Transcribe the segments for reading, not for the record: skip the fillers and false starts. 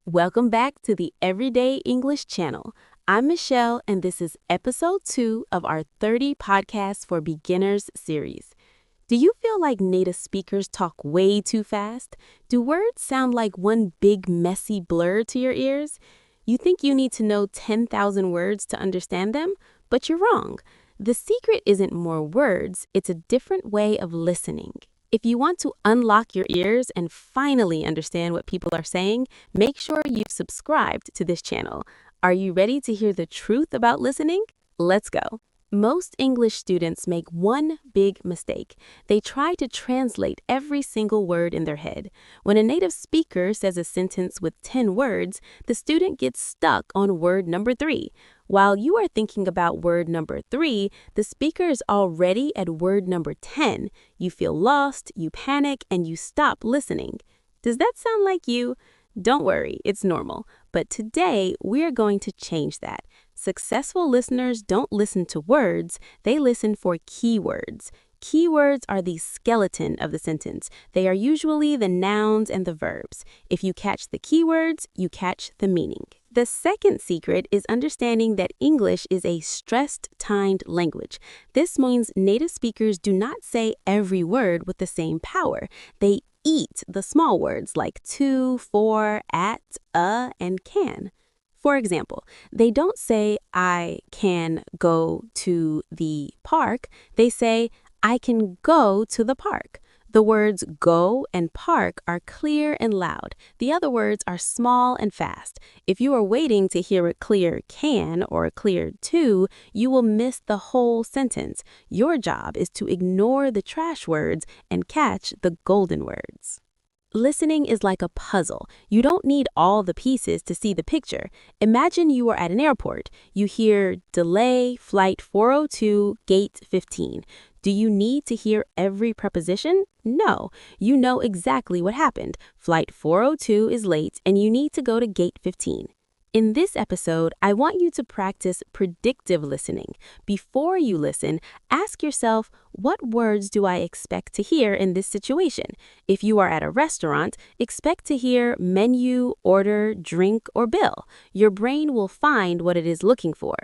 Welcome back to the Everyday English channel. I'm Michelle, and this is episode 2 of our 30 Podcasts for Beginners series. Do you feel like native speakers talk way too fast? Do words sound like one big messy blur to your ears? You think you need to know 10,000 words to understand them? But you're wrong. The secret isn't more words, it's a different way of listening. If you want to unlock your ears and finally understand what people are saying, make sure you've subscribed to this channel. Are you ready to hear the truth about listening? Let's go. Most English students make one big mistake. They try to translate every single word in their head. When a native speaker says a sentence with 10 words, the student gets stuck on word number 3. While you are thinking about word number 3, the speaker is already at word number 10. You feel lost, you panic, and you stop listening. Does that sound like you? Don't worry, it's normal. But today, we're going to change that. Successful listeners don't listen to words, they listen for keywords. Keywords are the skeleton of the sentence. They are usually the nouns and the verbs. If you catch the keywords, you catch the meaning. The second secret is understanding that English is a stressed, timed language. This means native speakers do not say every word with the same power. They eat the small words like to, for, at, and can. For example, they don't say, I can go to the park. They say, I can go to the park. The words go and park are clear and loud. The other words are small and fast. If you are waiting to hear a clear can or a clear to, you will miss the whole sentence. Your job is to ignore the trash words and catch the golden words. Listening is like a puzzle. You don't need all the pieces to see the picture. Imagine you are at an airport. You hear delay, flight 402, gate 15. Do you need to hear every preposition? No. You know exactly what happened. Flight 402 is late and you need to go to gate 15. In this episode, I want you to practice predictive listening. Before you listen, ask yourself, what words do I expect to hear in this situation? If you are at a restaurant, expect to hear menu, order, drink, or bill. Your brain will find what it is looking for.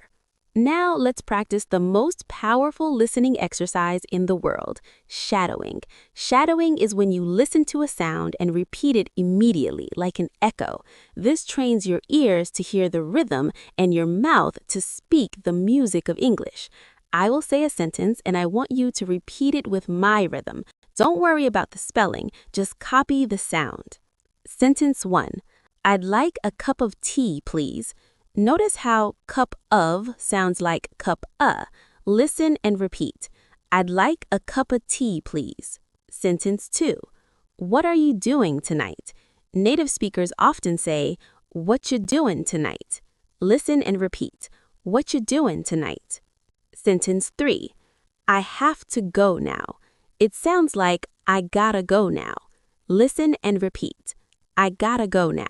Now let's practice the most powerful listening exercise in the world, shadowing. Shadowing is when you listen to a sound and repeat it immediately, like an echo. This trains your ears to hear the rhythm and your mouth to speak the music of English. I will say a sentence and I want you to repeat it with my rhythm. Don't worry about the spelling, just copy the sound. Sentence 1. I'd like a cup of tea, please. Notice how cup of sounds like cup-a. Listen and repeat. I'd like a cup of tea, please. Sentence 2. What are you doing tonight? Native speakers often say, what you doing tonight? Listen and repeat. What you doing tonight? Sentence 3. I have to go now. It sounds like I gotta go now. Listen and repeat. I gotta go now.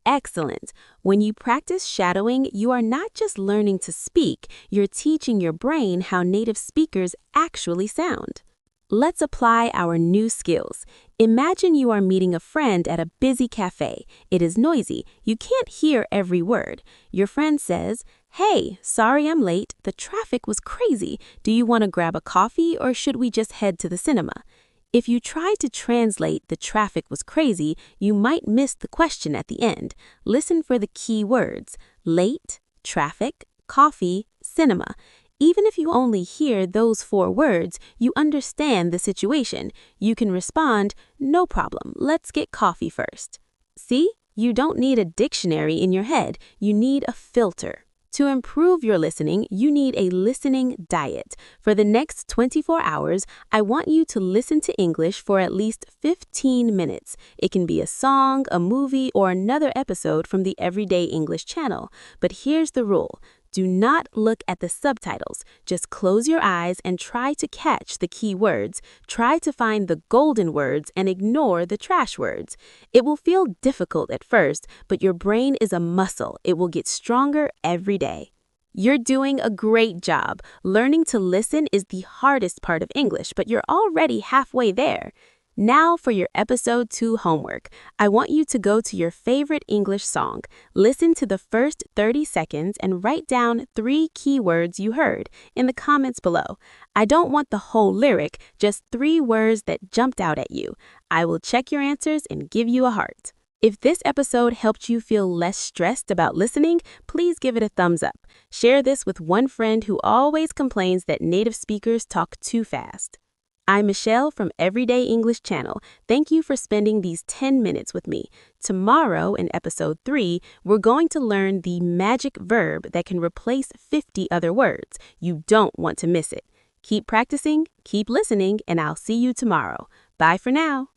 Excellent. When you practice shadowing, you are not just learning to speak, you're teaching your brain how native speakers actually sound. Let's apply our new skills. Imagine you are meeting a friend at a busy cafe. It is noisy. You can't hear every word. Your friend says, hey, sorry I'm late. The traffic was crazy. Do you want to grab a coffee or should we just head to the cinema? If you try to translate the traffic was crazy, you might miss the question at the end. Listen for the key words: late, traffic, coffee, cinema. Even if you only hear those 4 words, you understand the situation. You can respond, no problem, let's get coffee first. See? You don't need a dictionary in your head. You need a filter. To improve your listening, you need a listening diet. For the next 24 hours, I want you to listen to English for at least 15 minutes. It can be a song, a movie, or another episode from the Everyday English channel. But here's the rule. Do not look at the subtitles. Just close your eyes and try to catch the key words. Try to find the golden words and ignore the trash words. It will feel difficult at first, but your brain is a muscle. It will get stronger every day. You're doing a great job. Learning to listen is the hardest part of English, but you're already halfway there. Now for your episode 2 homework. I want you to go to your favorite English song, listen to the first 30 seconds, and write down 3 keywords you heard in the comments below. I don't want the whole lyric, just 3 words that jumped out at you. I will check your answers and give you a heart. If this episode helped you feel less stressed about listening, please give it a thumbs up. Share this with one friend who always complains that native speakers talk too fast. I'm Michelle from Everyday English Channel. Thank you for spending these 10 minutes with me. Tomorrow in episode 3, we're going to learn the magic verb that can replace 50 other words. You don't want to miss it. Keep practicing, keep listening, and I'll see you tomorrow. Bye for now.